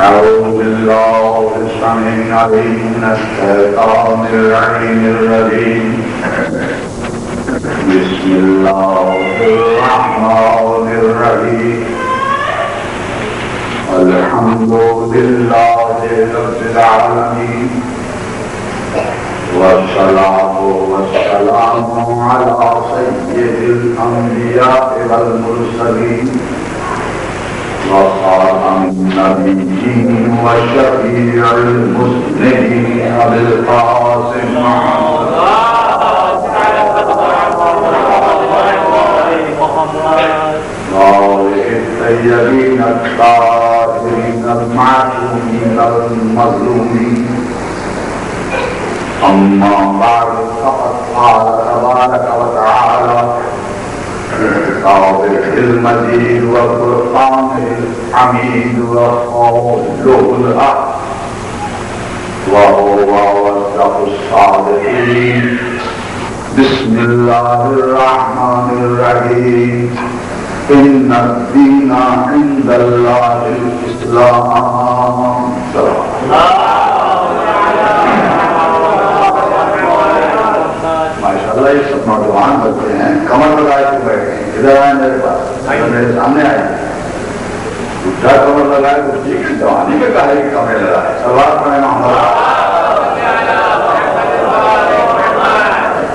أعوذ بالله السميع العليم من الشيطان اللعين الرجيم بسم الله الرحمن الرحيم الحمد لله رب العالمين والصلاة والسلام على سيد الأنبياء والمرسلين وخاتم النبيين وشفيع المسلمين بالقاسم الطيبين الطاهرين المعصومين المظلومين أما بعد فقد قال تبارك وتعالى كتابه المجيد والقرآن الحميد وقوله الحق وهو أصدق الصادقين بسم الله الرحمن الرحيم إن الدين عند الله الإسلام. ماشاءاللہ یہ سب نوجوان بچے ہیں، کمر لگائے کے بیٹھے ہیں، ادھر آئے میرے پاس، میرے سامنے آئے دوسرا کمر لگائے تو جی کی جوانی میں کہا ہے کہ کمرے لگائے سلوات پڑھیں محمد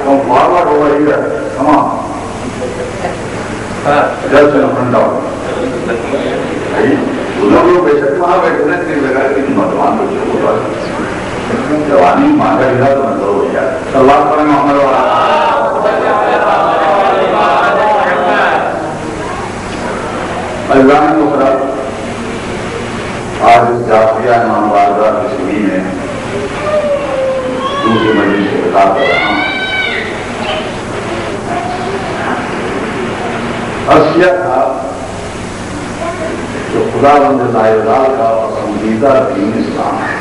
تم فارورڈ ہو رہی ہے تمام جلد سے نفرن ڈاؤن لوگ بے شک وہاں بیٹھے ہیں تیر لگائے لیکن نوجوان بچے کو جوانی مانگا گیا تو مطلب ہو گیا سلوات پڑھیں محمد اللہ نے مقرر آج اس جعفریہ امام بازار کی سبھی میں دوسری مجلس سے خطاب کر رہا ہوں. حیثیت تھا جو خدا بند ظاہرات کا پسندیدہ دین اسلام ہے.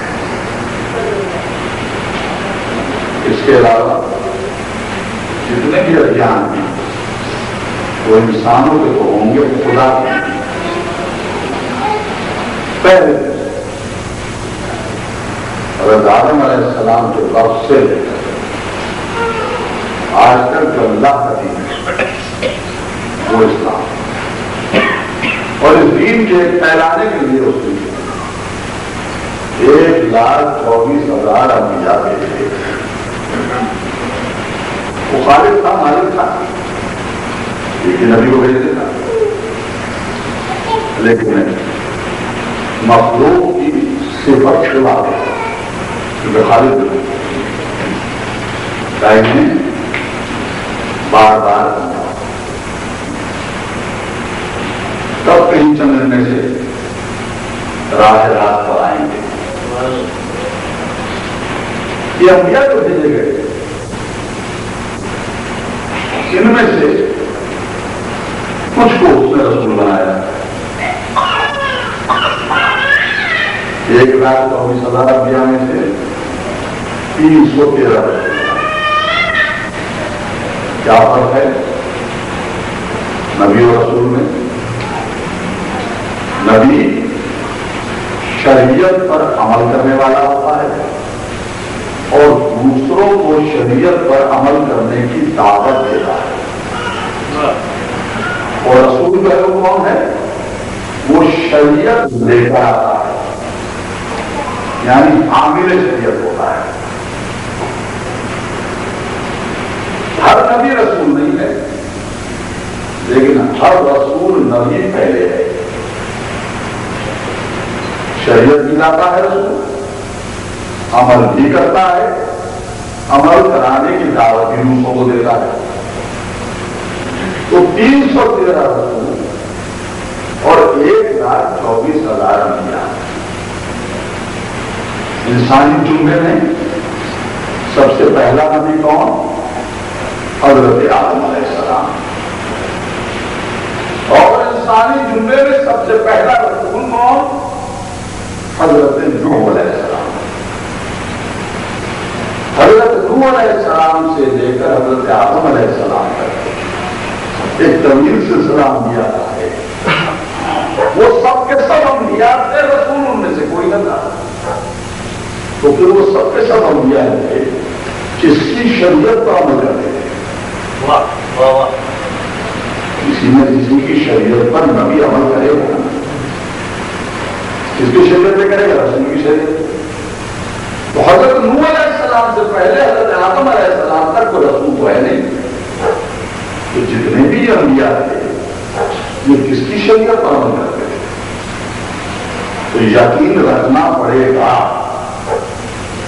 اس کے علاوہ جتنے بھی ادیان ہیں وہ انسانوں کے تو ہوں گے خدا کے پہلے حضرت آدم علیہ السلام جو لفظ سے لے کر آج تک جو اللہ کا دین ہے وہ اسلام، اور اس دین کے پھیلانے کے لیے اس نے 1,24,000 انبیاء بھیجے. وہ خالق تھا، مالک تھا، لیکن نبی کو بھیج دیتا، لیکن مخلوق کی صفت خلا کیونکہ خالق چاہیے بار بار تب کہیں چند میں سے راہ رات پر آئیں گے. یہ انبیاء جو بھیجے گئے ان میں سے کچھ کو اس نے رسول بنایا. 1,24,000 انبیاء میں سے 313 کیا فرق ہے نبی اور رسول میں؟ نبی شریعت پر عمل کرنے والا ہوتا ہے اور دوسروں کو شریعت پر عمل کرنے کی دعوت دیتا ہے. اور رسول کا جو کون ہے وہ شریعت لے کر آتا ہے، یعنی عامل شریعت ہوتا ہے. ہر نبی رسول نہیں ہے، لیکن ہر رسول نبی پہلے ہے. شریعت بھی لاتا ہے رسول، عمل بھی کرتا ہے، عمل کرانے کی دعوت بھی دوسروں کو دیتا ہے. تو 313 رسول اور 1,24,000 انبیاء انسانی جملے میں سب سے پہلا نبی کون؟ حضرت آدم علیہ السلام. اور انسانی جملے میں سب سے پہلا رسول کون؟ حضرت نوح علیہ السلام. حضرت نوح علیہ السلام سے لے کر حضرت آدم علیہ السلام تک ایک طویل سلسلہ انبیاء کا ہے. وہ سب کے سب انبیاء تھے، رسول ان میں سے کوئی نہ تھا. تو پھر وہ سب کے سب انبیاء تھے جس کی شریعت پر عمل کرتے تھے. کسی نہ کسی کی شریعت پر نبی عمل کرے گا. کس کی شریعت پہ کرے گا؟ رسول کی شریعت. تو حضرت نوح علیہ السلام سے پہلے حضرت آدم علیہ السلام تک کوئی رسول تو ہے نہیں. تو جتنے بھی انبیاء تھے یہ کس کی شریعت پر عمل کرتے تھے؟ تو یقین رکھنا پڑے گا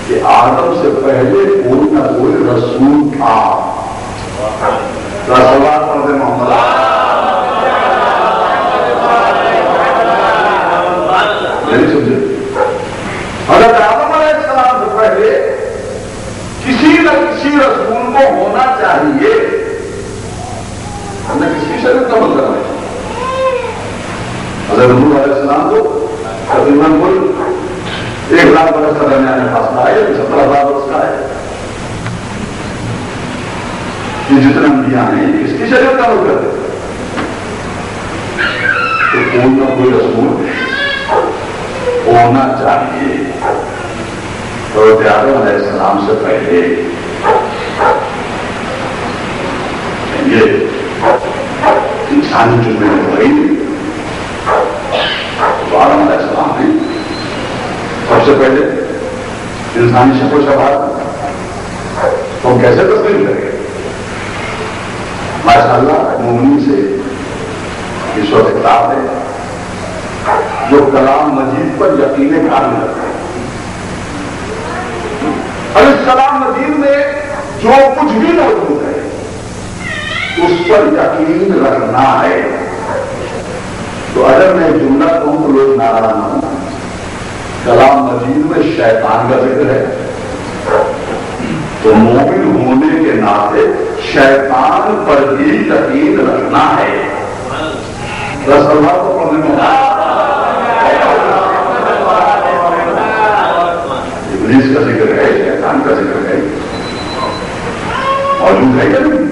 کہ آدم سے پہلے کوئی نہ کوئی رسول تھا. رسولات پڑھتے محمد نہیں سمجھے. حضرت آدم علیہ السلام سے پہلے کسی نہ کسی رسول کو ہونا چاہیے. ہم نے کس کی شریعت کا عمل کرنا ہے؟ حضرت نوح علیہ السلام کو تقریباً کوئی 1,00,000 برس کا درمیان فاصلہ ہے، 17,000 برس کا ہے. یہ جتنے انبیاء ہیں کس کی شریعت کا عمل کرتے ہیں؟ تو کوئی نہ کوئی رسول ہونا چاہیے. حضرت آدم علیہ السلام سے پہلے یہ انسانی جملے میں وہی تو آدم علیہ السلام نے سب سے پہلے انسانی شکل و شباہت تو ہم کیسے تسلیم کریں گے؟ ماشاء اللہ مومنین سے اس وقت کتاب ہے جو کلام مجید پر یقین کامل رکھتے ہیں. اور اس کلام مجید میں جو کچھ بھی موجود ہے اس پر یقین رکھنا ہے. تو اگر میں جملہ کہوں تو لوگ ناراض نہ ہوں. کلام مجید میں شیطان کا ذکر ہے تو مومن ہونے کے ناطے شیطان پر بھی یقین رکھنا ہے. رسول اللہ کو پڑھنے میں ابلیس کا ذکر ہے، شیطان کا ذکر ہے. موجود ہے کہ نہیں؟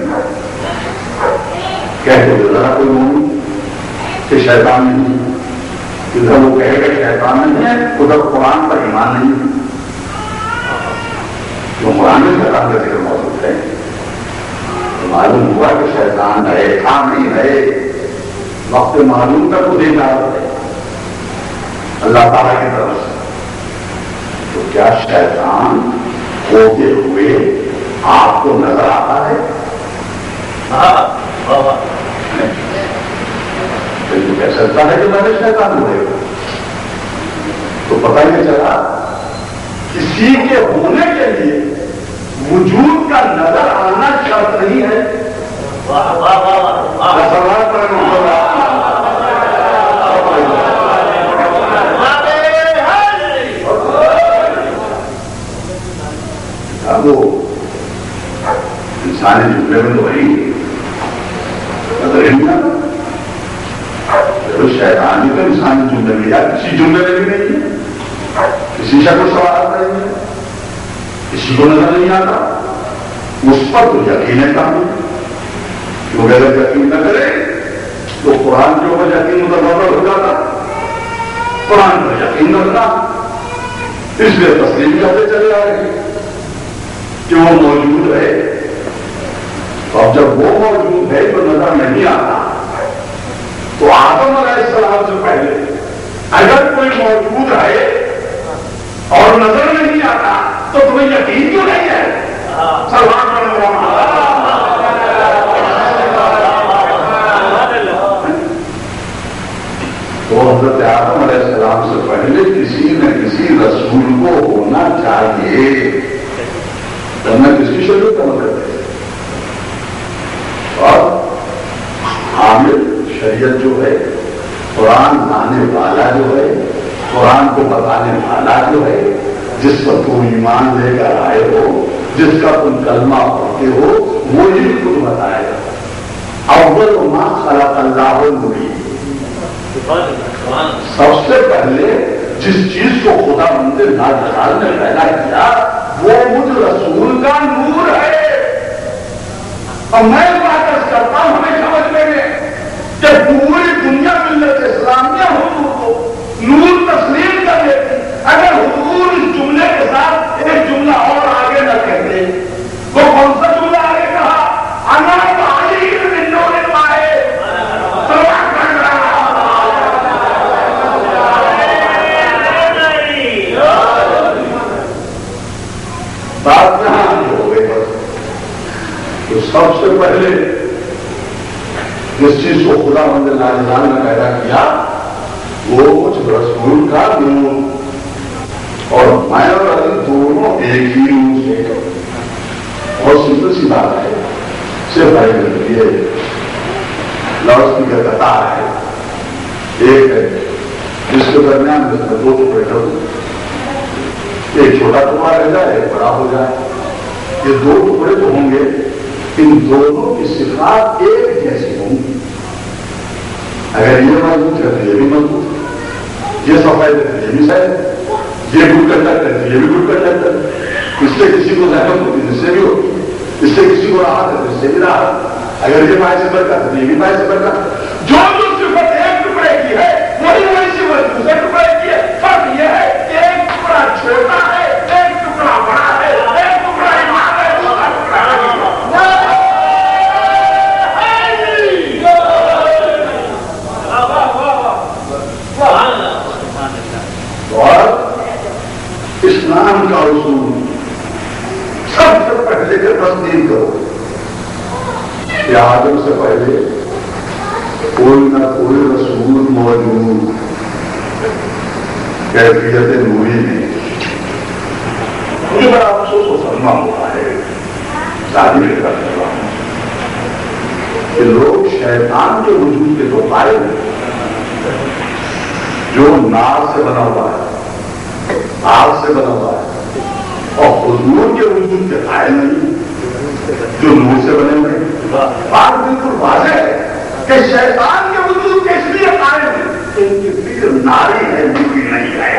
کہتے ہوئے ذرا کوئی مومن کہ شیطان نہیں. ادھر وہ کہے گا شیطان نہیں ہے، ادھر قرآن پر ایمان نہیں ہے. جو قرآن میں شیطان کا ذکر موجود ہے تو معلوم ہوا کہ شیطان ہے، تھا نہیں ہے. وقت معلوم کا تو دینا ہے اللہ تعالیٰ کی طرف سے. تو کیا شیطان ہوتے ہوئے آپ کو نظر آتا ہے؟ تو کہہ سکتا ہے کہ میں نے شیطان ہوئے ہو. تو پتہ نہیں چلا کسی کے ہونے کے لیے وجود کا نظر آنا شرط نہیں ہے. وہ انسانی جملے میں تو وہی نظر ہی نہیں آتا. شیطان بھی تو انسانی جملے میں یا کسی جملے میں بھی نہیں ہے، کسی شکل سوال نہیں ہے، کسی کو نظر نہیں آتا. اس پر تو یقین ہے کام. کیونکہ اگر یقین نہ کرے تو قرآن کے اوپر یقین متبادل ہو جاتا. قرآن پر یقین رکھنا اس لیے تسلیم کرتے چلے آ رہے ہیں کہ وہ موجود ہے. اب جب وہ موجود ہے تو نظر نہیں آتا. تو آدم علیہ السلام سے پہلے اگر کوئی موجود ہے اور نظر نہیں آتا تو تمہیں یقین کیوں نہیں ہے؟ سلمان تو حضرت آدم علیہ السلام سے پہلے کسی نہ کسی رسول کو ہونا چاہیے. ورنہ کس کی شریعت کا مطلب ہے؟ اور حامل شریعت جو ہے، قرآن لانے والا جو ہے، قرآن کو بتانے والا جو ہے، جس پر تم ایمان لے کر آئے ہو جس کا تم کلمہ پڑھتے ہو وہی خود بتائے گا. اول ما خلق اللہ المبین، سب سے پہلے جس چیز کو خدا بند ناجحال نے پیدا کیا وہ مجھ رسول کا نور ہے. اور میں بات کرتا ہوں ہمیں سمجھنے میں کہ پوری دنیا ملت اسلامیہ حضور کو نور تسلیم کر لیتی اگر حضور اس جملے کے ساتھ ایک جملہ اور آگے نہ کہتے. وہ کون سا جملہ آگے کہا؟ انا علی من نور اللہ. بات یہاں ہو گئی بس. تو سب سے پہلے جس چیز کو خدا بند ناجحال نے پیدا کیا وہ کچھ رسول کا نور، اور میں اور علی دونوں ایک ہی نور سے. اور سمپل سی بات ہے، صرف بھائی کرتی ہے لاؤڈ اسپیکر کا تار ہے ایک ہے جس کے درمیان جس میں دو ٹکڑے کر دوں، ایک چھوٹا ٹکڑا رہ جائے ایک بڑا ہو جائے. یہ دو ٹکڑے تو ہوں گے، ان دونوں کی صفات ایک جیسی ہوں گی. اگر یہ مضبوط ہے تو یہ بھی مضبوط، یہ سفید ہے تو یہ بھی سفید، یہ گڈ کنڈکٹر ہے تو یہ بھی گڈ کنڈکٹر. اس سے کسی کو زحمت ہوتی ہے اس سے بھی ہوتی، اس سے کسی کو راحت ہے تو اس سے بھی راحت. اگر یہ باعث برکت ہے تو یہ بھی باعث برکت. جو صفت ایک ٹکڑے کی ہے وہی صفت دوسرے ٹکڑے کی ہے. فرق یہ ہے کہ ایک ٹکڑا چھوٹا ہے ایک ٹکڑا بڑا ہے، ایک ٹکڑا ایمان ہے دوسرا ٹکڑا نہیں. اور اسلام کا اصول سب سے پہلے کے تصدیق کرو کہ آدم سے پہلے کوئی نہ کوئی رسول موجود کیفیت نوری میں. مجھے بڑا افسوس و صدمہ ہوا ہے ظاہر کرنے والا کہ لوگ شیطان کے وجود کے تو قائل ہیں جو نار سے بنا ہوا ہے، آگ سے بنا ہوا ہے، اور حضور کے وجود کے قائل نہیں جو نور سے بنے ہوئے. بات بالکل واضح ہے کہ شیطان کے وجود کے اس لیے قائل ہے کہ ان کی فکر ناری ہے نوری نہیں ہے.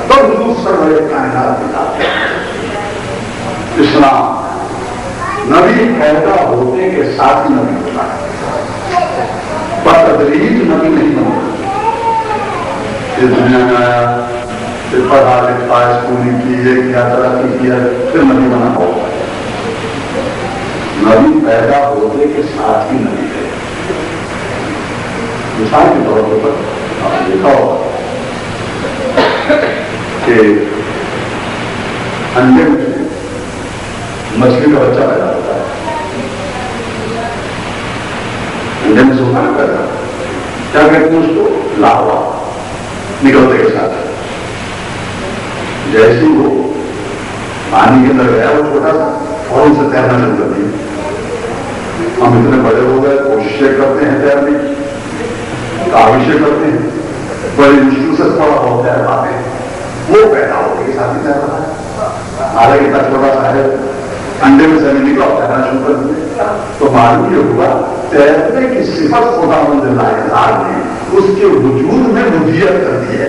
تو حضور سرور کائنات اسلام نبی پیدا ہونے کے ساتھ ہی نبی ہوتا ہے، بتدریج نبی نہیں بنتا. اس دنیا میں آیا، پھر پڑھا لکھا اسکولی کی یہ کیا ترقی کیا پھر نبی بنا ہوگا. نبی پیدا ہونے کے ساتھ ہی نبی ہے. مثال کے طور پر آپ نے دیکھا ہوگا کہ انڈے میں مچھلی کا بچہ پیدا ہوتا ہے، انڈے میں سونا پیدا کیا کہتے ہیں اس کو؟ لاوا. نکلتے کے ساتھ جیسے وہ پانی کے اندر گیا وہ چھوٹا سا فوراً سے تیرنا شروع کر دیا. ہم اتنے بڑے ہو گئے کوششیں کرتے ہیں تیرنے کی، کاوشیں کرتے ہیں، بڑی مشکل سے تھوڑا بہت تیر پاتے ہیں. وہ پیدا ہونے کے ساتھ ہی تیر رہا ہے. حالانکہ اتنا چھوٹا سا ہے انڈے میں سے نکلا تیرنا شروع کر دیا. تو معلوم یہ ہوا تیرنے کی صفت خدا بند ناجحال نے اس کے وجود میں مدیت کر دی ہے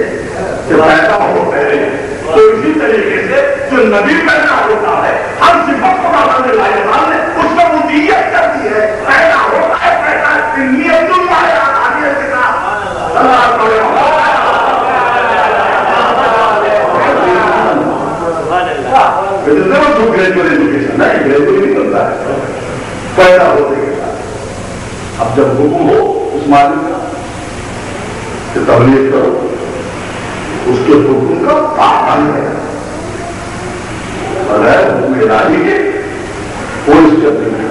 کہ پیدا ہوتے ہیں. تو اسی طریقے سے جو نبی پیدا ہوتا ہے ہر صفت خدا بند ناجحال نے اس میں مدیت کر دی ہے. پیدا ہوتا ہے پیدا نیت اللہ آگے سے گریجویٹ ایجوکیشن ہے، گریجویٹ نہیں کرتا ہے پیدا ہوتے کے ساتھ. اب جب حکم ہو اس معلوم کا کہ تبلیغ کرو اس کے حکم کا پابند ہے، بغیر حکم الہی کے کوئی اسٹیپ نہیں ہے.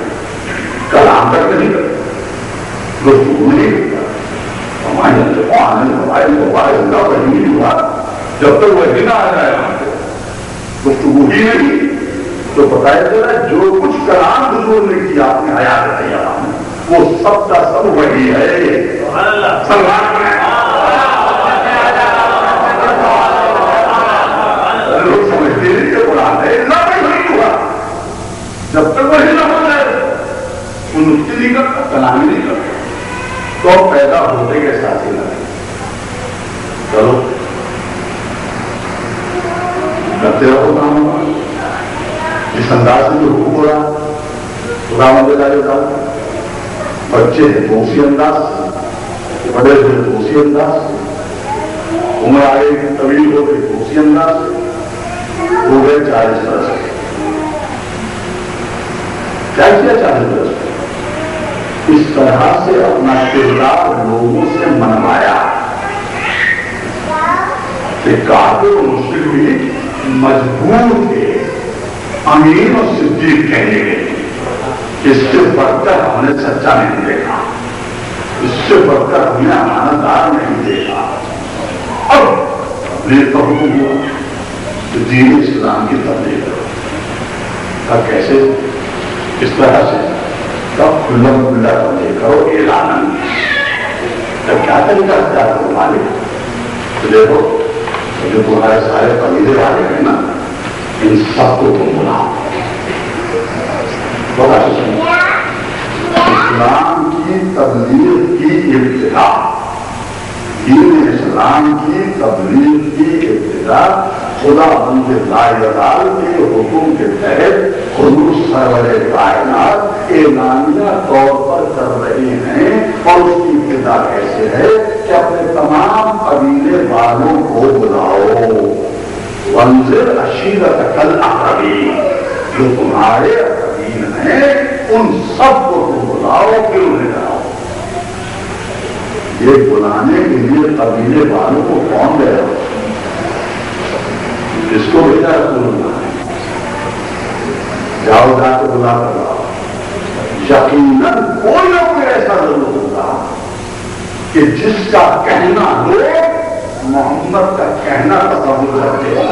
کلام تک نہیں کرتا، گفتگو نہیں کرتا. جب تک وہ نہ آ جائے گفتگو ہی نہیں تو بتایا جا رہا ہے جو کچھ کلام حضور نے کیا اپنے حیات طیبہ میں وہ سب کا سب وہی ہے. لوگ سمجھتے ہیں کہ قرآن ہے اللہ میں نہیں ہوا جب تک وہی نہ ہو جائے وہ نقطے نہیں کرتا کلامی نہیں کرتا تو پیدا ہوتے کے ساتھ ہی لگے. چلو کرتے رہو کام اس انداز سے جو حکم ہو رہا خدا مدد بچے ہیں تو اسی انداز سے بڑے ہوئے تو اسی انداز سے عمر آئے طویل ہو گئی تو اسی انداز سے ہو گئے 40 برس کیا کیا 40 برس اس طرح سے اپنا کردار لوگوں سے منوایا کہ کافر و مشرک بھی مجبور تھے امین اور صدیق کہنے کے اس سے بڑھ کر ہم نے سچا نہیں دیکھا اس سے بڑھ کر ہم نے امانتدار نہیں دیکھا. اب تبلیغ کا حکم ہوا کہ دین اسلام کی تبلیغ کرو. کیسے اس طرح سے کب کھلا کھلا تبلیغ کرو اعلان تب کیا طریقہ اختیار کرو مالک. تو دیکھو جو تمہارے سارے قبیلے والے ہیں نا ان سب کو تم بلاؤ. اسلام کی تبلیغ کی ابتدا دین اسلام کی تبلیغ کی ابتدا خدا بند لاجال کے حکم کے تحت حضور سرور کائنات اعلانیہ طور پر کر رہے ہیں. اور اس کی ابتدا کیسے ہے کہ اپنے تمام قبیلے والوں کو بلاؤ. وانذر عشیرتک الاقربین جو تمہارے اقربین ہیں ان سب کو تم بلاؤ پھر انہیں لاؤ. یہ بلانے کے لیے قبیلے والوں کو کون دے رہا اس کو بھیجا رسول اللہ نے جاؤ جا کے بلا کر لاؤ. یقیناً کوئی نہ کوئی ایسا ضرور ہوگا کہ جس کا کہنا لوگ محمد کا کہنا تصور کرتے ہیں.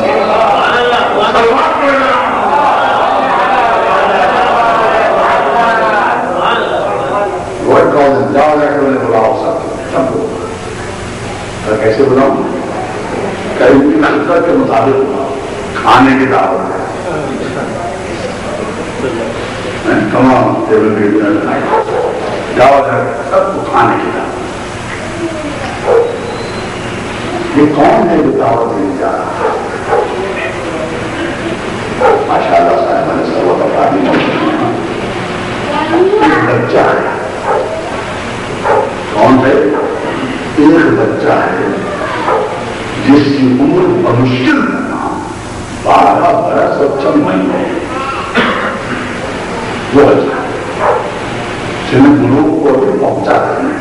جاؤ جا کے انہیں بلاؤ سب کو. کیسے بلاؤں ان کی فطرت کے مطابق بلاؤ. کھانے کی دعوت ہے تمام ٹیبل پہ جاؤ جا کے سب کو کھانے کی دعوت. یہ کون ہے جو دعوت نہیں جا رہا؟ ماشاء اللہ صاحب میں نے سب کو بتا ایک بچہ ہے. کون ہے؟ ایک بچہ ہے جس کی عمر بمشکل 12 برس اور 6 مہینے. وہ بچہ جن گروہ کو بھی پہنچا کرنے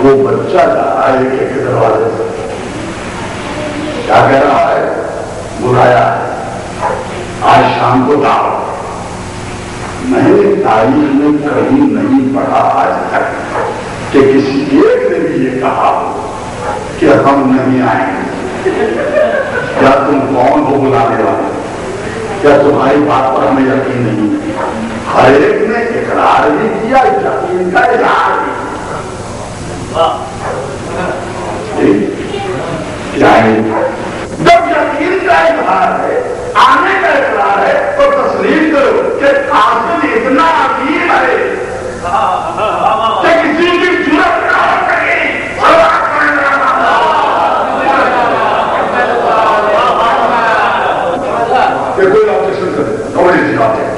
وہ بچہ جا رہا ہے کہ دروازے سے کیا کہہ رہا ہے؟ بلایا ہے آج شام کو دعوت. میں نے تاریخ میں کہیں نہیں پڑھا آج تک کہ کسی ایک نے بھی یہ کہا ہو کہ ہم نہیں آئیں گے. کیا تم کون ہو بلانے والے؟ کیا تمہاری بات پر ہمیں یقین نہیں؟ ہر ایک نے اقرار بھی کیا یقین کا اظہار بھی کیا ہے. جب یقین کا اظہار ہے آنے کا اقرار ہے تو تسلیم کرو کہ قاصد اتنا عظیم ہے کہ کسی کی ضرورت نہ ہو سکے. کوئی آپریشن کر دیتا نوڑی بات ہے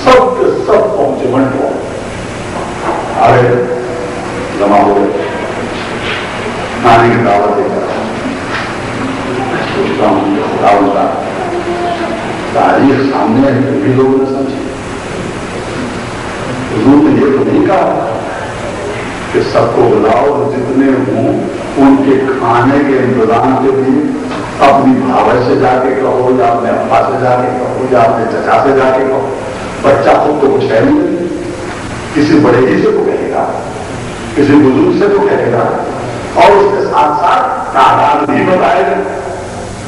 سب کے سب پہنچے منڈو آگے جمع ہو گئے. کھانے کی دعوت دے کر سوچتا ہوں کہ خدا ہوتا تاریخ سامنے ہے پھر بھی لوگوں نے سمجھی. حضور نے یہ تو نہیں کہا کہ سب کو بلاؤ جتنے ہوں ان کے کھانے کے انتظام کے لیے اپنی بھاوے سے جا کے کہو یا اپنے ابا سے جا کے کہو یا اپنے چچا سے جا کے کہو. بچہ خود تو کچھ ہے نہیں. کسی بڑے ہی سے تو کہے گا کسی بزرگ سے تو کہے گا اور اس کے ساتھ ساتھ تعداد بھی بتائے گا.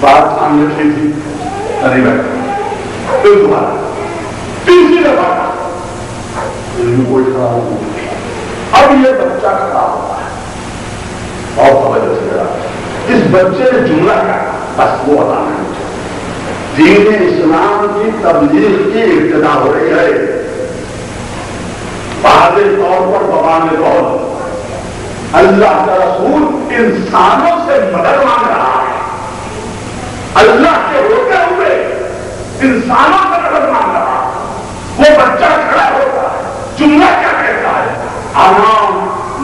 بات سامنے رکھی تھی نہیں بیٹھا، پھر دوبارہ تیسری دفعہ کوئی کھڑا ہو، اب یہ بچہ کھڑا ہوتا ہے اور توجہ سے ذرا اس بچے نے جملہ کیا بس وہ بتانا ہے مجھے. دین اسلام کی تبلیغ کی ابتدا ہو رہی ہے، واضح طور پر زبان طور اللہ کا رسول انسانوں سے مدد مانگ رہا ہے، اللہ کے ہوتے ہوئے انسانوں سے مدد مانگ رہا ہے. وہ بچہ کھڑا ہوتا ہے، جملہ کیا کہتا ہے؟ انا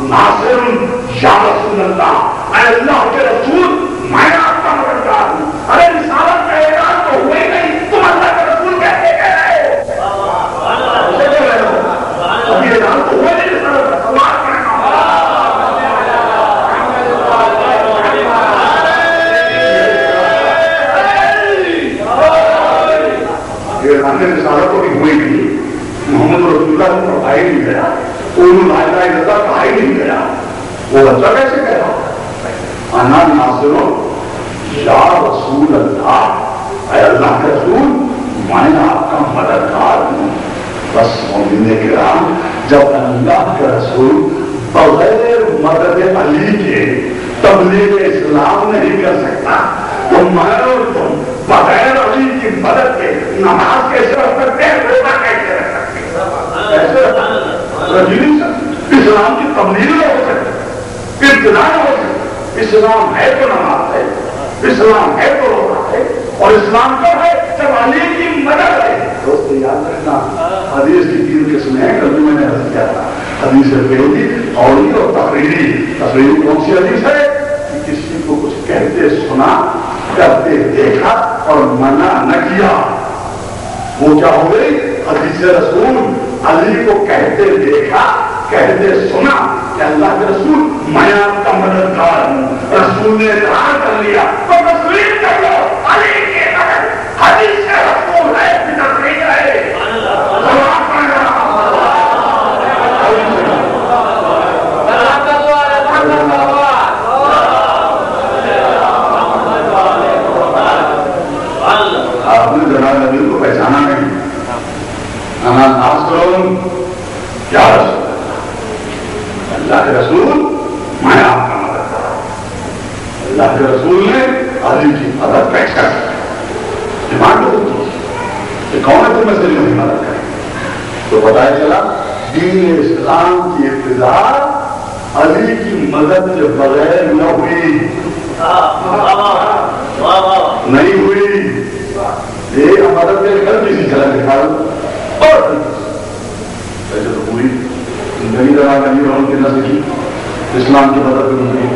ناصر یا رسول اللہ، اے اللہ کے رسول میں آپ کا مددگار ہوں. ارے رسالت کا اعلان تو ہوئے نہیں، تم اللہ کے رسول کہتے کہہ رہے ہو. ابھی اعلان تو ہوئے نہیں رسالت کا، سوال کرنا رسالت تو بھی ہوئی نہیں. محمد رسول اللہ کو پڑھائی نہیں گیا، ان لا الہ الا اللہ پڑھائی نہیں گیا. وہ بچہ کیسے کہہ رہا ہے انا ناصر یا رسول اللہ، اے اللہ کے رسول میں آپ کا مددگار ہوں. بس مومنین کرام، جب اللہ کے رسول بغیر مدد علی کے تبلیغ اسلام نہیں کر سکتا تو میں اور تم بغیر علی کی مدد کے نماز کیسے رکھ سکتے ہیں، روزہ کیسے رکھ سکتے ہیں؟ ایسے اسلام کی تبلیغ نہ ہو سکتی، ابتدا نہ ہو سکتی. اسلام ہے تو نماز ہے، اسلام ہے تو روزہ ہے، اور اسلام کب ہے؟ جب علی کی مدد ہے. دوست یاد رکھنا حدیث کی 3 قسمیں ہیں، کل بھی میں نے عرض کیا تھا. حدیث پہلی قولی اور تقریری. تقریری کون سی حدیث ہے؟ کہ کسی کو کچھ کہتے سنا، کرتے دیکھا اور منع نہ کیا. وہ کیا ہو گئی؟ حدیث رسول. علی کو کہتے دیکھا، کہتے سنا کہ اللہ کے رسول میں آپ کا مددگار ہوں. رسول نے اقرار کر لیا تو تسلیم کر لو، علی کی مدد حدیث رسول ہے، تقریر ہے. آپ نے جناب نبی کو پہچانا نہیں. انا ناصر یا رسول اللہ کے رسول میں آپ کا مددگار ہوں. اللہ کے رسول نے علی کی مدد پیش کر ڈیمانڈ ہوتی کہ کون ہے تم میں سے نہیں مدد کرے. تو بتایا چلا دین اسلام کی ابتدا علی کی مدد کے بغیر نہ ہوئی، نہیں ہوئی. ایک مدد کے گھر کسی طرح دکھا اور ایسے تو پوری زندگی طرح کرنی اور ان کی نہ سیکھی اسلام کی مدد کرنی.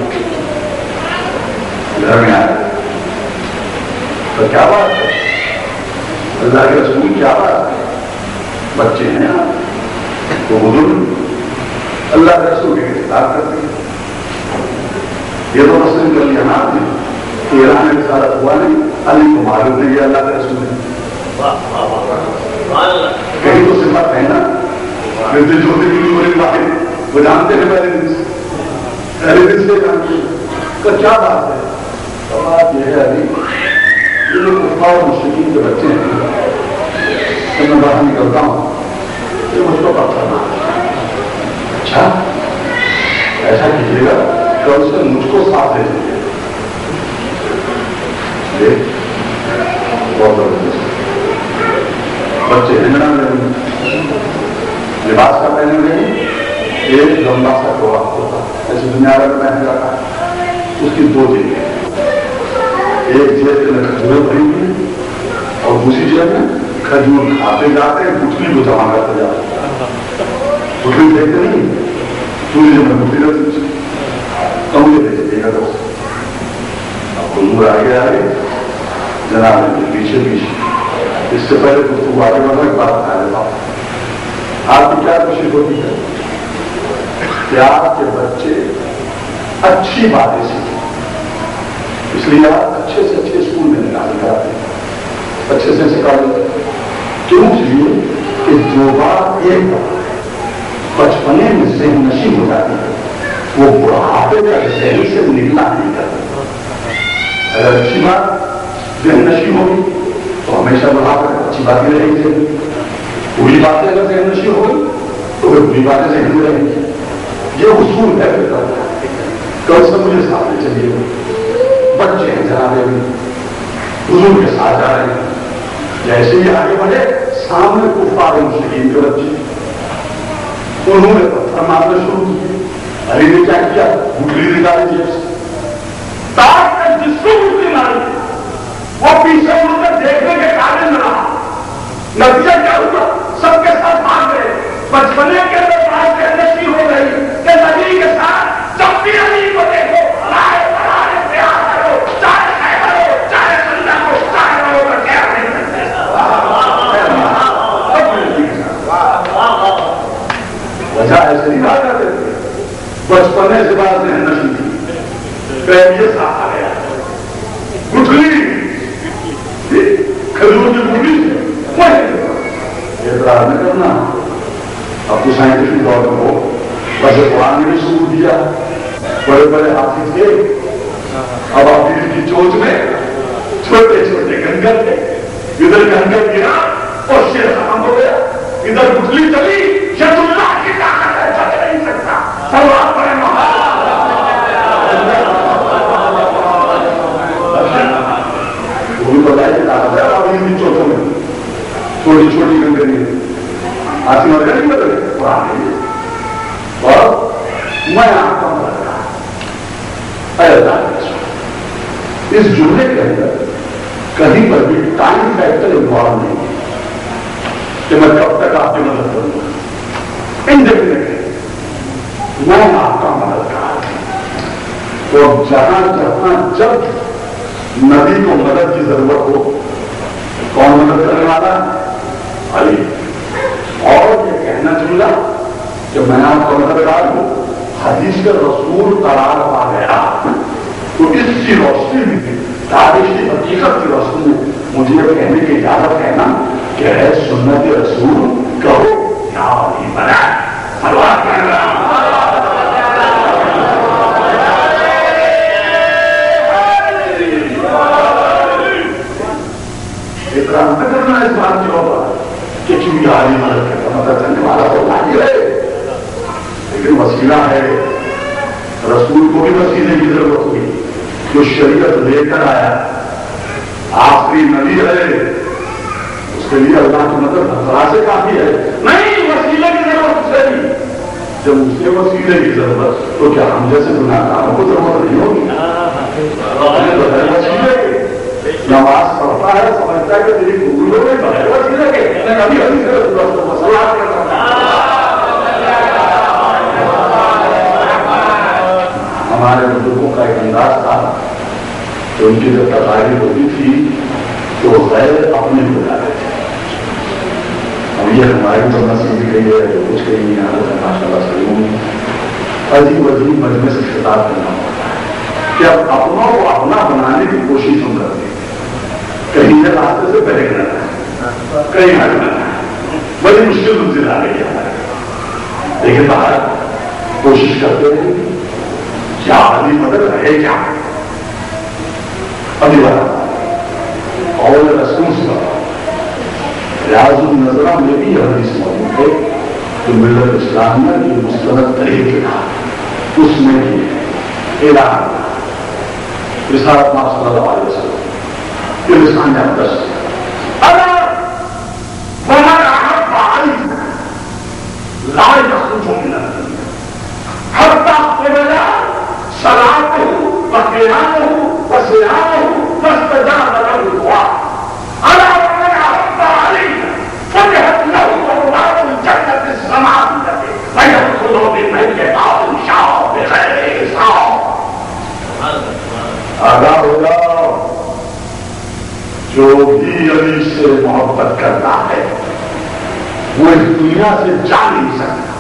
گھر میں آئے تو کیا بات ہے؟ اللہ کے رسول کیا بات ہے؟ بچے ہیں تو بزرگ اللہ کے رسول کے خطاب کرتے ہیں. یہ تو مسلم کر لیا نا آپ نے کہ ایران میں رسالت ہوا نہیں، علی کو معلوم نہیں ہے اللہ کے رسول ہے. کہیں تو صفت ہے نا، دل چھوٹے کی بڑی بات وہ جانتے ہیں پہلے دن سے جانتے ہیں. تو کیا بات ہے؟ تو بات یہ ہے ابھی یہ جو کفار اور مشرکین کے بچے ہیں، جب میں باہر نکلتا ہوں یہ مجھ کو پتہ کرنا. اچھا ایسا کیجیے گا کہ اس سے مجھ کو ساتھ دے دیجیے. بہت زبردست بچے ہنگڑا میں لباس کا پہنے ہوئے، ایک لمبا سا ٹوڑا ہوتا ایسے دنیا میں پہن جاتا ہے. اس کی 2 جیبیں، ایک جیب کے میں کھجور بھری ہوئی اور دوسری جیب میں کھجور کھاتے جاتے ہیں، گٹھلی کو جمع کرتے جاتے ہیں. گٹھلی دیکھتے نہیں، دوسری جیب میں گٹھلی رکھتے کم یہ دیکھتے گا. دوست اب حضور آگے آگے جناب پیچھے پیچھے. اس سے پہلے گفتگو آگے بڑھا ایک بات بتا دیتا ہوں. آپ کی کیا کوشش ہوتی ہے کہ آپ کے بچے اچھی باتیں سیکھیں، اس لیے آپ اچھے سے اچھے اسکول میں نکال کراتے ہیں، اچھے سے سکھاتے ہیں. کیوں؟ اس لیے کہ جو بات ایک بچپنے میں ذہن نشین ہو جاتی ہے وہ بڑھاپے کا ذہن سے نکلا نہیں کرتا. اگر اچھی بات ذہن نشی ہوگی تو ہمیشہ بڑھاپے اچھی باتیں رہیں گی، بری باتیں اگر ذہن نشی ہوگی تو وہ بری باتیں ذہن میں رہیں گی. یہ اصول ہے فطرت کا. کل سے مجھے ساتھ میں چلیے گا، بچے ہیں جناب ابھی حضور کے ساتھ جا رہے ہیں، جیسے ہی آگے بڑھے سامنے کفار مشرکین کے بچے، انہوں نے پتھر مارنا شروع کیے. علی نے کیا کیا؟ گٹلی نکالی جیب سے، تاج کر جس کو گٹلی ماری وہ پیچھے مڑ کر دیکھنے کے قابل نہ رہا. نتیجہ کیا ہوا؟ سب کے ساتھ بھاگ گئے. بچپنے کے اندر بات نشی ہو گئی کہ نبی کے ساتھ جب بھی علی کو دیکھو لائے بڑھائے پیار کرو، چاہے خیبر ہو چاہے سندا ہو چاہے رہو کر کیا نہیں کرتے. وجہ ایسے نہیں بات کرتے تھے. بچپنے سے بات ذہن نشی تھی، پہلے ساتھ آ گیا گٹھلی کھجور کی گٹھلی اعتراض نہ کرنا. اب تو سائنٹفک دور میں ہو، ویسے قرآن نے بھی ثبوت دیا، بڑے بڑے ہاتھی تھے، اب آپ دل کی چوٹ میں چھوٹے چھوٹے گنگر تھے. ادھر گنگر گرا اور شیر ختم ہو گیا، ادھر گٹھلی چلی. یہ اللہ کی طاقت ہے، جج نہیں سکتا. سلوات پڑھے وہ بھی بتایا کہ طاقت ہے. اب ان کی چوٹوں میں چھوٹی چھوٹی گنگری ہاتھی مر نہیں بدلے قرآن. اور میں آپ کا مدد رہا اس جملے کے اندر کہیں پر بھی ٹائم فیکٹر انوالو نہیں کہ میں کب تک آپ کی مدد کروں گا. انڈیفینیٹ میں آپ کا مدد رہا. تو جہاں جہاں جب نبی کو مدد کی ضرورت ہو کون مدد کرنے والا؟ علی. اور یہ کہنا جملہ کہ میں آپ کا مددگار ہوں حدیث کا رسول قرار پا گیا. تو اس کی روشنی میں تاریخی حقیقت کی روشنی میں مجھے یہ کہنے کی اجازت ہے نا کہ ہے سنت رسول کہو یا علی بنا سلوات کر رہا ہوں. اعتراض نہ کرنا اس بات کے اوپر کہ کیوں علی مدد کرتا مدد کرنے والا تو نہیں ہے، لیکن وسیلہ ہے. رسول کو بھی وسیلے کی ضرورت ہوئی. جو شریعت لے کر آیا آخری نبی ہے، اس کے لیے اللہ کی مدد خدا سے کافی ہے. نہیں وسیلے کی ضرورت اسے نہیں. جب اس کے وسیلے کی ضرورت تو کیا ہم جیسے گناہگاروں کو ضرورت نہیں ہوگی؟ وسیلے نماز پڑھتا ہے سمجھتا ہے کہ تیری قبول ہو گئی بغیر وسیلے کے. کبھی ابھی مسئلہ ہمارے بزرگوں کا ایک انداز تھا کہ ان کی جب تقاریر ہوتی تھی تو غیر اپنے ہو جاتے تھے. اب یہ ہماری تو نصیب بھی گئی ہے جو کچھ کہیں نہیں آتا ماشاء اللہ صحیح عجیب عجیب مجمع سے خطاب کرنا ہوتا ہے کہ اب اپنوں کو اپنا بنانے کی کوشش ہم کرتے ہیں. کہیں سے راستے سے پہلے کرنا کہیں ہٹنا بڑی مشکل منزل آ گئی ہمارے. لیکن باہر کوشش کرتے ہیں کیا علی مدد رہے کیا. ابھی بڑا اور رسول سے ریاض النظرہ میں بھی یہ حدیث موجود ہے کہ ملت اسلام میں جو مستند طریقے تھا اس میں بھی اعلان رسالت ماہ صلی اللہ علیہ وسلم یہ رسالت مقدس اگر ومن احب علی لا يخرج من الدنيا حتى قبل صلاته وقيامه وصيامه فاستجاب له الدعاء. الا ومن احب علي فتحت له ابواب الجنه السماويه فيدخل من يشاء شاء بغير حساب. آگاہ ہو جاؤ جو بھی علی سے محبت کرتا ہے وہ اس دنیا سے جا نہیں سکتا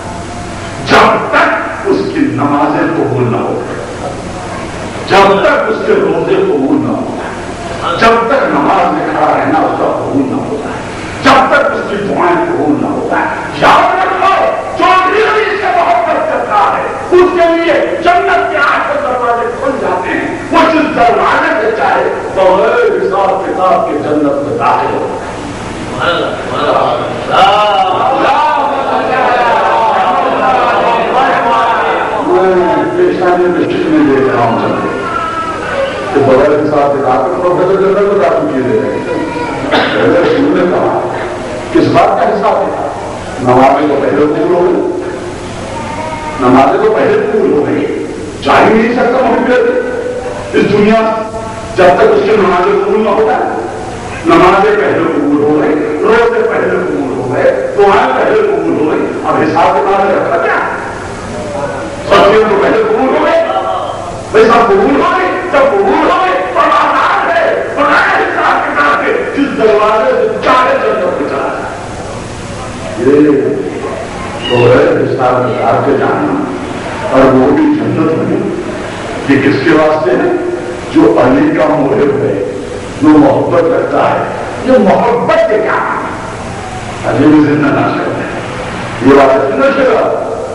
جب تک اس کی نمازیں قبول نہ ہو، جب تک اس کے روزے قبول نہ ہوتا ہے، جب تک نماز میں کھڑا رہنا اس کا قبول نہ ہوتا ہے، جب تک اس کی دعائیں قبول نہ ہوتا ہے. یاد رکھو جو بھی علی سے محبت کرتا ہے اس کے لیے جنت کے 8 دروازے کھل جاتے ہیں. وہ جس دروازے سے چاہے بغیر حساب کے حساب کتاب کے پروفیسر جنرل کو داخل کیے دے رہے ہیں. رسول نے کہا کس بات کا حساب کتاب؟ نمازیں تو پہلے قبول ہو گئی, نمازیں تو پہلے قبول ہو گئی, جا ہی نہیں سکتا محبت اس دنیا جب تک اس کے نمازیں قبول نہ ہوتا ہے. نمازیں پہلے قبول ہو گئی, روزے پہلے قبول ہو گئے, دعائیں پہلے قبول ہو گئی, اب حساب کتاب میں رکھا کیا؟ سب تو پہلے قبول ہو گئے, بھائی سب قبول ہو گئے, جب قبول ہو گئے تو آزاد ہے, بغیر حساب کتاب کے جس دروازے سے چاہے جنت پہ چلا جائے. یہ بغیر حساب کتاب کے جانا اور وہ بھی جنت میں, یہ کس کے واسطے ہے؟ جو علی کا محب ہے, جو محبت کرتا ہے. جو محبت کے کیا علی بھی زندہ نہ کرتے ہیں, یہ بات سننا چاہیے.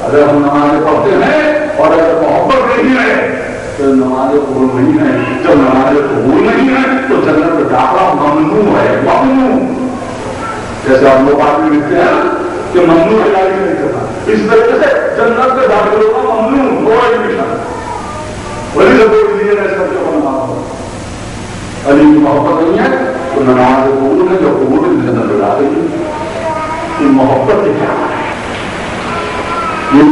اگر ہم نمازیں پڑھتے ہیں اور اگر محبت نہیں ہے تو نمازیں قبول نہیں ہے. جب نمازیں قبول نہیں ہے تو جنت میں داخلہ ممنوع ہے, ممنوع. جیسے ہم لوگ بات میں لکھتے ہیں کہ ممنوع علاج نہیں کرنا, اس طریقے سے جنت میں داخل ہونا ممنوع ہو رہا ہے. وہی سب لیے میں سب کو بنا علی کی محبت نہیں ہے تو نماز قبول ہے, جو قبول ہے جنت میں داخل ہے. یہ محبت کے کیا ہے؟ یہ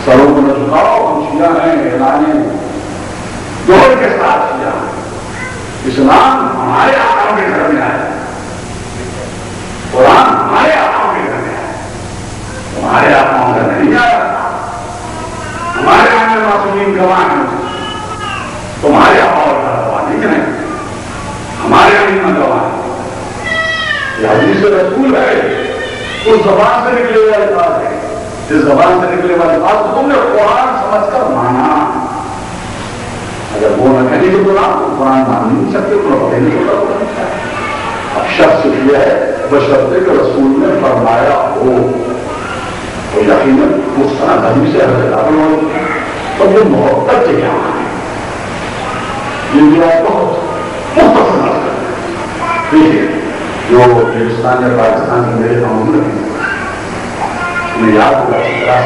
سروں کو نہ جھکاؤ, ہم شیعہ ہیں, اعلانیں دور کے ساتھ شیعہ. اسلام ہمارے آقاؤں کے گھر میں آیا, قرآن ہمارے آقاؤں کے گھر میں آیا, ہمارے آقاؤں کا نہیں آیا. ہمارے یہاں میں معصومین گواہ ہیں, تمہارے آقاؤں کا گواہ نہیں ہے, ہمارے یہاں میں گواہ ہے. یہ حدیث رسول ہے, اس زبان سے نکلے ہوئے الفاظ ہے, جس زبان سے نکلے ہوئے الفاظ تو تم نے قرآن سمجھ کر مانا. اگر وہ نہ کہنے کے قرآن مان نہیں سکتے تو پڑھے نہیں ہوتا. اب شخص یہ ہے بشرطے کہ رسول نے فرمایا ہو تو یقیناً اس طرح حدیث سے داخل ہو. اور یہ محبت کے کیا ہے؟ یہ جو ہے بہت مختصر نظر دیکھیے, جو ہندوستان یا پاکستان کے میرے قانون ہیں انہیں یاد ہوگا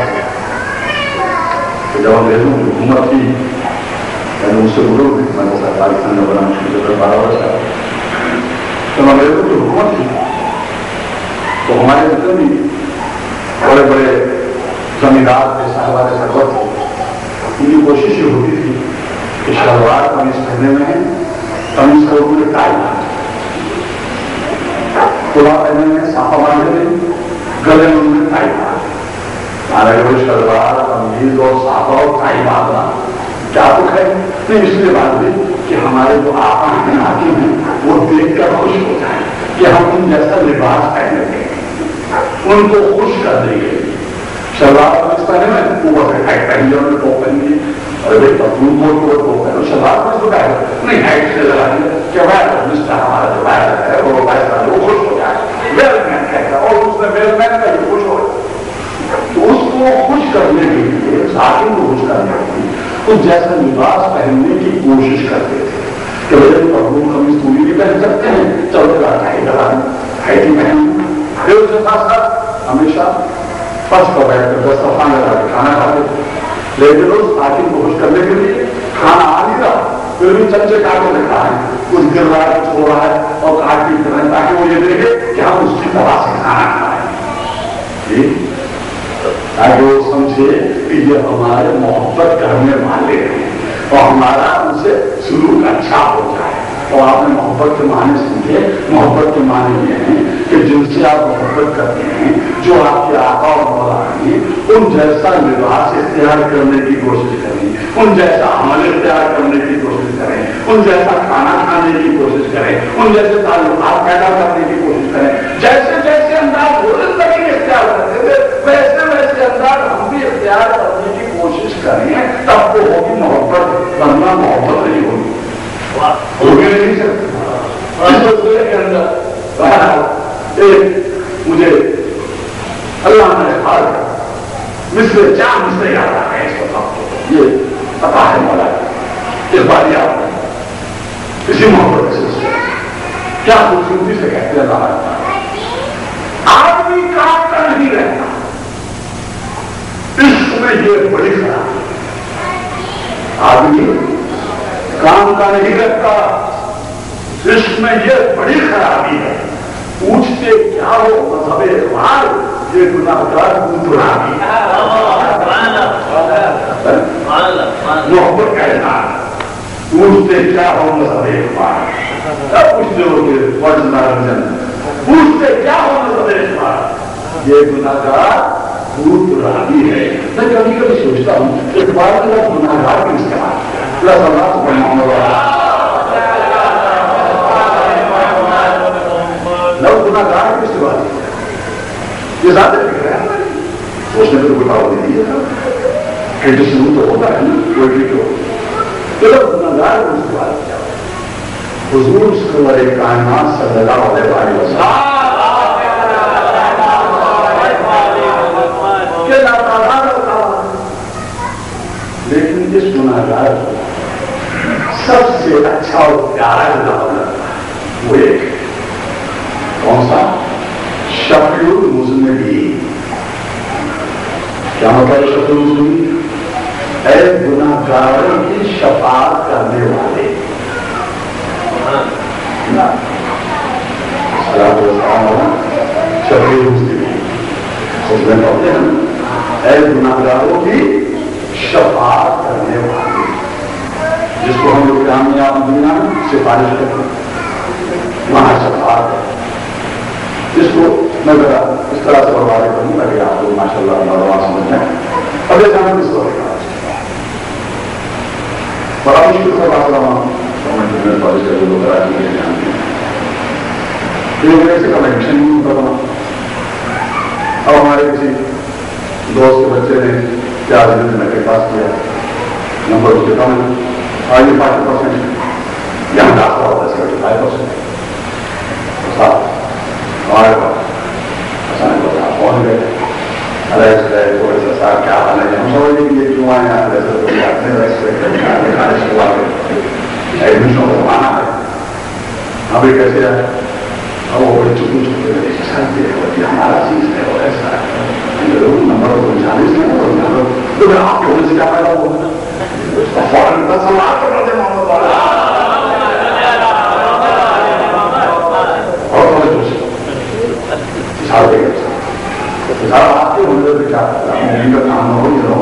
کہ جب انگریزوں کی حکومت تھی, میں نے اس سے بولوں گی, میں نے پاکستان میں بنا مشکل 12 برس کا, جب انگریزوں کی حکومت تھی تو ہمارے جتنے بھی بڑے بڑے زمیندار کے صاحبان ثروت تھے, ان کی کوشش یہ ہوتی تھی کہ شلوار قمیص پہننے میں قمیص کو پورے ٹائی کلا پہننے میں سانپا باندھنے میں گلے میں انہوں نے ٹائی مارا. حالانکہ شلوار قمیص اور سانپا اور ٹائی باندھنا کیا دکھ ہے؟ نہیں, اس لیے بات ہوئی کہ ہمارے جو آقا ہیں حاکم ہیں وہ دیکھ کر خوش ہو جائیں کہ ہم ان جیسا لباس پہنے گے, ان کو خوش کر دیں گے. شلوار قمیص پہنے میں اوپر سے ہیٹ پہن لیا, ٹوپ پہن لی, اور ایک پتلون کوٹ کو ٹوپ پہنو, شلوار قمیص تو نہیں ہیٹ سے لگا دیا کہ مسٹر ہمارا جو وائر ہے وہ ویسا وہ خوش ہو جائے, ویل مین کہتا ہے, اور اس نے ویل مین کا بھی خوش ہو. تو اس کو خوش کرنے کے لیے, حاکم کو خوش کرنے کے لیے کچھ جیسا لباس پہننے کی کوشش کرتے تھے کہ پتلون قمیص پوری بھی پہن سکتے ہیں, چلو ٹائی لگا دیں, ہیٹی پہن. پھر اس کے ساتھ ساتھ ہمیشہ فرش پر بیٹھ کر دسترخوان لگا کے کھانا کھاتے تھے. لیکن اس حاکم کو خوش کرنے کے لیے کھانا آ نہیں رہا, پھر بھی چمچے کاٹوں سے کھا ہے, کچھ گر رہا ہے, کچھ ہو رہا ہے, اور کاٹ بھی کر رہے ہیں تاکہ وہ یہ دیکھے کہ ہم اس کی طرح سے کھانا کھائیں, تاکہ وہ سمجھے کہ یہ ہمارے محبت کرنے والے ہیں اور ہمارا ان سے سلوک اچھا ہو جائے. اور آپ نے محبت کے معنی سمجھے. محبت کے معنی یہ ہیں کہ جن سے آپ محبت کرتے ہیں, جو آپ کے آقا اور مولا ہیں, ان جیسا لباس اختیار کرنے کی کوشش کریں, ان جیسا عمل اختیار کرنے کی کوشش کریں, ان جیسا کھانا کھانے کی کوشش کریں, ان جیسے تعلقات پیدا کرنے کی کوشش کریں. جیسے جیسے انداز وہ زندگی اختیار کرتے تھے ویسے ویسے انداز ہم بھی اختیار کرنے کی کوشش کریں, تب وہ ہوگی محبت, ورنہ محبت نہیں ہوگی. نہیں سکتے اس مسئلے کے اندر مجھے اللہ نے ہار مصر چار مصر یاد آ گئے. اس وقت یہ پتا ہے مولا اس بار یاد ہے کسی محبت کے سلسلے کیا خوبصورتی سے کہتے ہیں اللہ, آدمی کام کا نہیں رہتا. اس میں یہ بڑی خرابی, آدمی کام کا نہیں رکھتا. اس میں یہ بڑی خرابی ہے. پوچھتے کیا ہو مذہب اقبال, یہ گناہگار گناہی محبت کا اظہار. پوچھتے کیا ہو مذہب اقبال, کیا پوچھتے ہو کہ پوچھتے کیا ہو مذہب اقبال, یہ گناہگار گناہی ہے. میں کبھی کبھی سوچتا ہوں اقبال کا لفظ گناہگار کیوں استعمال لفظ گناہگار کیوں استعمال یہ زیادہ فکر ہے سوچنے کو کوئی پابندی نہیں ہے. کرٹیسزم تو ہوتا ہے نا پوئٹری کو, تو لفظ گناہگار کو استعمال کیا. حضور سرور کائنات صلی اللہ علیہ وسلم کے ناتعداد لیکن اس گناہگار کو سب سے اچھا اور پیارا نام وہ ایک کون سا, شفیع المذنبین. کیا مطلب شفیع المذنبین؟ اے گناہگاروں کی شفاعت کرنے والے. شفیع المذنبین پڑھتے ہیں, اے گناہگاروں کی شفاعت کرنے والے, جس کو ہم لوگ کامیاب دنیا میں سفارش کرتے ہیں وہاں شفاعت ہے. جس کو میں ذرا اس طرح سے بڑھوا دیتا ہوں تاکہ آپ لوگ ماشاء اللہ نوجوان سمجھ جائیں. اب یہ جانا کس کو بڑا مشکل سے بات رہا ہوں گورنمنٹ بزنس کالج کے لوگ کراچی کے جانتے ہیں یہ ایسے کا ایڈمیشن نہیں ہوتا تھا. اب ہمارے کسی دوست کے بچے نے 4 دن میں پاس کیا, نمبر اس کے کم ہے, آگے 5%, یہاں داخلہ ہوتا ہے 75%. ہمارے پاس آپ پہنچ گئے, تھوڑے سا ساتھ کیا حال ہے, ہم سمجھ کہ یہ کیوں آئے ہیں ایڈمیشن کو زمانہ ہے. ابھی کیسے ہے, اب وہ بڑے چکے چکے ہمارا چیز ہے اور ایسا ہے نمبر 39 ہے, آپ کے ہونے سے کیا پیدا ہوا فوراً کا سوال کر دے محمد والا اور حساب دے گا حساب آپ کے ہونے سے کیا کا کام نہ ہو یہ نہ ہو.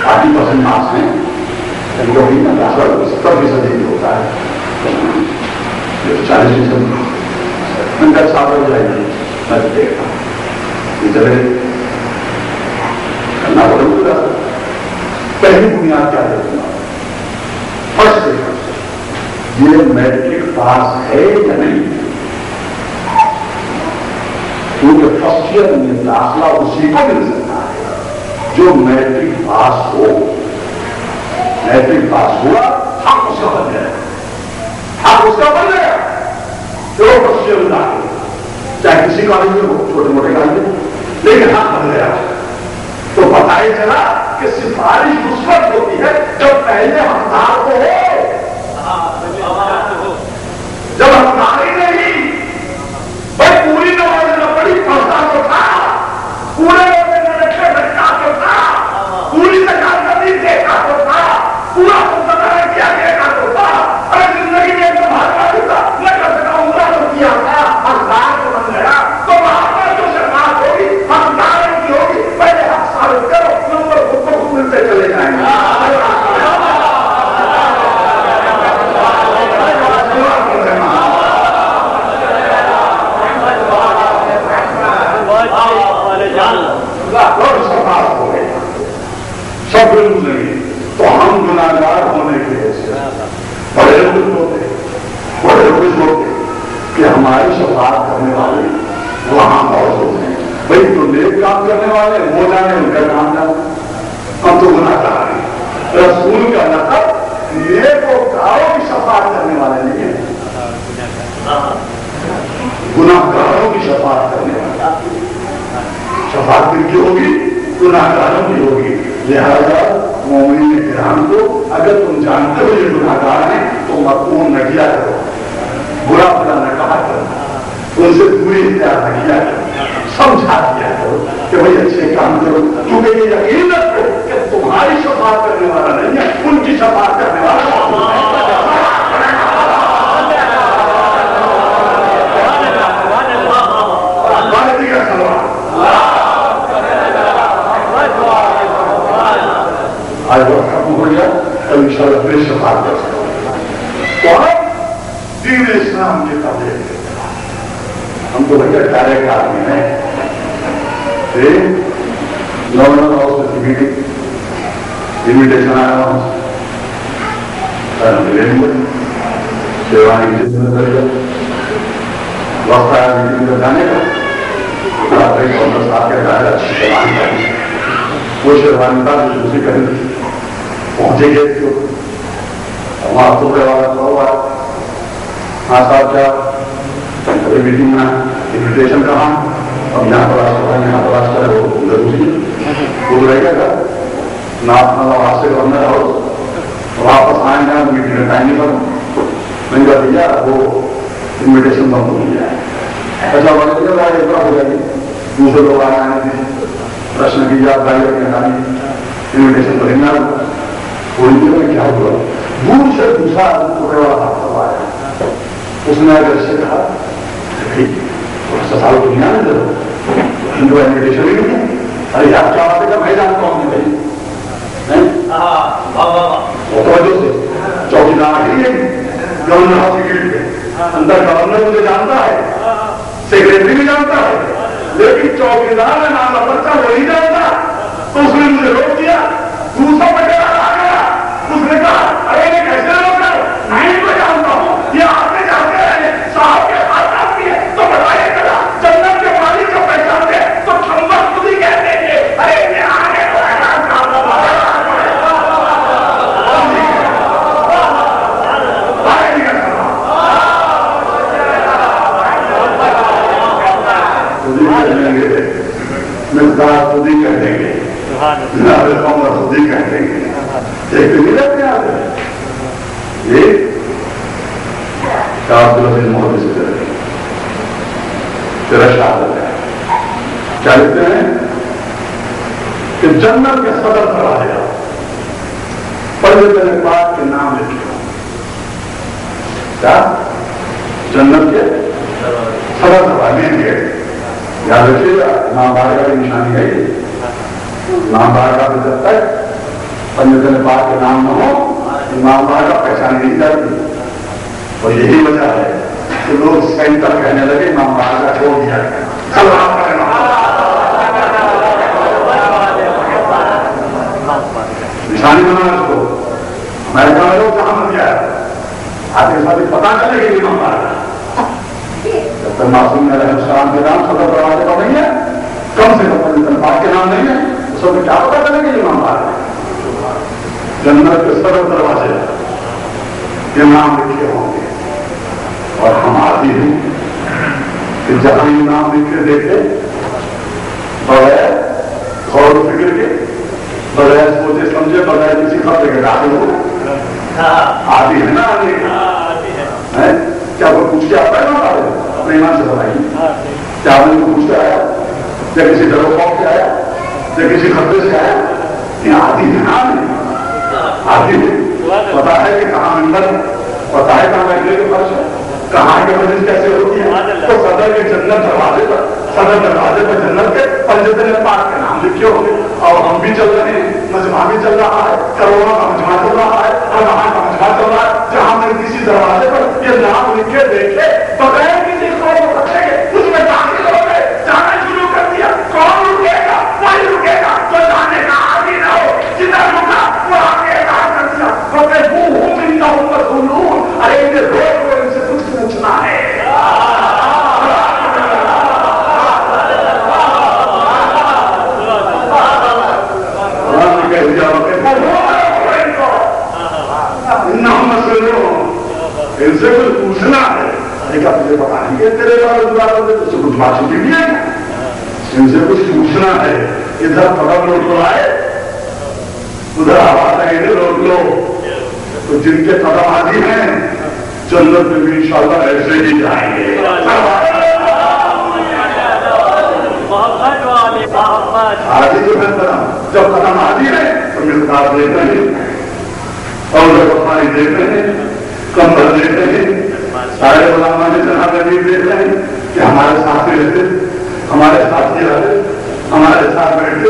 40% مارکس ہیں, کبھی کبھی 70% ہوتا ہے, 40% من کا صاف ہو جائے گی. میں دیکھتا ہوں یہ چلے کرنا پڑے گا. پہلی بنیاد کیا دیکھوں گا, فرسٹ یہ میٹرک پاس ہے یا نہیں, کیونکہ فرسٹ ایئر میں داخلہ اسی کو مل سکتا ہے جو میٹرک پاس ہو. میٹرک پاس ہوا حق اس کا بن گیا, حق اس کا بن گیا جو فرسٹ ایئر میں داخل چاہے کسی کالج میں ہو, چھوٹے موٹے کالج میں, لیکن حق بن گیا. تو بتایا چلا کہ سفارش مثبت ہوتی ہے جب پہلے حقدار کو ہو. جب حقدار ہی نہیں, بھائی پوری نماز نہ پڑھی پڑھتا تو تھا, پورے روزے نہ رکھے بچتا تو تھا, پوری زکات نہیں دیتا تو تھا, پورا نہ کیا دیتا تو تھا, اگر زندگی میں ایک بھاگا ہوتا نہ کر سکا عمرہ تو کیا تھا, حقدار کو بن گیا. تو وہاں پر جو شفاعت ہوگی حقدار کی ہوگی, پہلے حق ثابت کرو, نمبر کو ملتے چلے جائیں گے. سب نہیں تو ہم گناہگار ہونے کے لیے بڑے خوش ہوتے, بڑے خوش ہوتے کہ ہماری شفاعت کرنے والے وہاں موجود ہیں. بھائی تو نیک کام کرنے والے وہ جانے ان کا کام جانے, ہم تو گناہگار ہیں. رسول کا لقب نیک و کاروں کی شفاعت کرنے والے نہیں ہیں, گناہگاروں کی شفاعت کرنے والے. شفاعت کن کی ہوگی, گناہگاروں کی ہوگی. لہذا مومنین کرام کو اگر تم جانتے ہو یہ گناہگار ہیں تو مطمئن نہ کیا کرو, برا بلا نہ کہا کرو, ان سے دوری اختیار نہ کیا کرو, سمجھا دیا کرو کہ بھائی اچھے کام کرو, کیونکہ یہ یقین رکھو کہ تمہاری شفاعت کرنے والا نہیں ہے, ان کی شفاعت کرنے والا انشاءاللہ پھر شفاعت کر سکتا ہوں۔ تو اب دین اسلام کی تبلیغ ہم تو بھیا ڈائریکٹ آدمی ہیں، گورنر ہاؤس کی میٹنگ انویٹیشن آیا ہوں ملے ہوئے شیروانی کی ذمہ داری وقت آیا میٹنگ میں جانے کا، گورنر صاحب کے ڈائر اچھی شیروانی کرنی، وہ شیروانی تھا جو دوسری کریں پہنچے گئے تھے وہاں تو والا کھڑا ہوا ہے، ہاں صاحب کیا میٹنگ میں انویٹیشن کہاں، اب یہاں پر آج کر وہ ضروری وہ رہے گا نہ سے گورنر ہاؤس واپس آئیں گے میٹنگ میں ٹائم نہیں کروں، میں نے کہا بھیا وہ انویٹیشن بند ہو گیا ہے، اچھا ہو جائے گی، دوسرے لوگ آئے تھے پرشن کی یاد بھائی انویٹیشن تو نہیں آ تھوڑی دیر میں کیا ہوا، دور سے دوسرا والا آیا، اس نے اگر سے کہا سال دنیا میں ضرور انویٹیشن ہی نہیں ہے، ارے آپ کیا بات ہے کہ میں جانتا ہوں بھائی توجہ سے چوکیدار ہی ہے گورنر ہاؤس کی گیٹ پہ اندر گورنر مجھے جانتا ہے، سیکریٹری بھی جانتا ہے، لیکن چوکیدار کا نام پرچہ وہ نہیں جانتا، تو اس نے مجھے روک دیا، دوسرا بچہ آ گیا، اس نے کہا ارے میں کیسے روک رہا ہوں، نہیں کو جانتا ہوں، یہ آتے جاتے ہیں صاحب کے پاس آتی ہے تو بتائیے کرا جنت کے مالک کو پہچانتے ہیں تو نمبر خود ہی کہتے ہیں ارے میں آگے مقدار خود ہی کہہ دیں گے، خود ہی کہہ دیں گے، ایک تو ملت کیا ہے یہ محبت سے کریں تیرا شہادت ہے، کیا لکھتے ہیں کہ جنت کے صدر دروازے پڑھتے پاک کے نام لکھے، کیا جنت کے صدر دروازے گئے، یاد رکھیے گا امام بارگاہ کی نشانی ہے یہ، امام بارگاہ میں جب تک پنجتن پاک کے نام نہ ہو امام بارگاہ پہچانی نہیں جاتی، اور یہی وجہ ہے کہ لوگ سینٹر کہنے لگے امام بارگاہ چھوڑ دیا نشانی بنا اس کو، امریکہ میں لوگ کہاں بن گیا آج کے ساتھ پتا چلے گی امام بارگاہ، جب تک معصوم علیہ السلام کے نام صدر دروازے پر نہیں ہے، کم سے کم پنجتن پاک کے نام نہیں ہے، اس کو کیا پتا چلے گی امام بارگاہ، جنت کے صدر دروازے کے نام لکھے ہوں گے، اور ہم آتی ہیں کہ جہاں یہ نام لکھ کے دیکھے بغیر غور و فکر کے، بغیر سوچے سمجھے، بغیر کسی خطے کے داخل ہو آتی ہے نا، کیا وہ پوچھ کے آتا ہے نا اپنے ایمان سے بتائیے، کیا آدمی کو پوچھ کے آیا یا کسی ڈر و خوف سے آیا یا کسی خطے سے آیا، یہ آتی ہے نا، آتی ہے، پتا ہے کہ کہاں اندر، پتا ہے کہاں بیٹھنے کے فرش ہے، کہاں کے مجلس کیسے ہوتی ہے، تو صدر کے جنت دروازے پر، صدر دروازے پر جنت کے پنجتن پاک کے نام لکھے ہوں گے، اور ہم بھی چل رہے ہیں، مجمع بھی چل رہا ہے، کروڑوں کا مجمع چل رہا ہے، اور وہاں کا مجمع چل رہا ہے، جہاں میں کسی دروازے پر یہ نام لکھے دیکھے بغیر کسی کو رکھے گے اس میں داخل ہو گئے، جانا شروع کر دیا، کون رکے گا؟ وہی رکے گا جو جانے کا عادی نہ ہو، جدھر رکا وہ آگے اعلان کر دیا، ارے انہیں روک لو، ان سے کچھ پوچھنا ہے، ان سے کچھ پوچھنا ہے، کیا تجھے پتا نہیں کہ تیرے بارے میں تو کچھ بات چھوٹی بھی ہے، ان سے کچھ پوچھنا ہے، ادھر پکڑ لوٹ لو آئے، ادھر آواز آئے روک لو، تو جن کے قدم آدھی ہیں جنت میں بھی انشاءاللہ ایسے ہی جائیں گے، آدھی جو ہے جب قدم آدھی ہے تو مقدار دیتے ہیں، اور جب پانی دیتے ہیں، کمبل دیتے ہیں، سارے علماء نے جناب غریب دیتے ہیں کہ ہمارے ساتھ رہتے، ہمارے ساتھ ہی رہتے، ہمارے ساتھ بیٹھتے،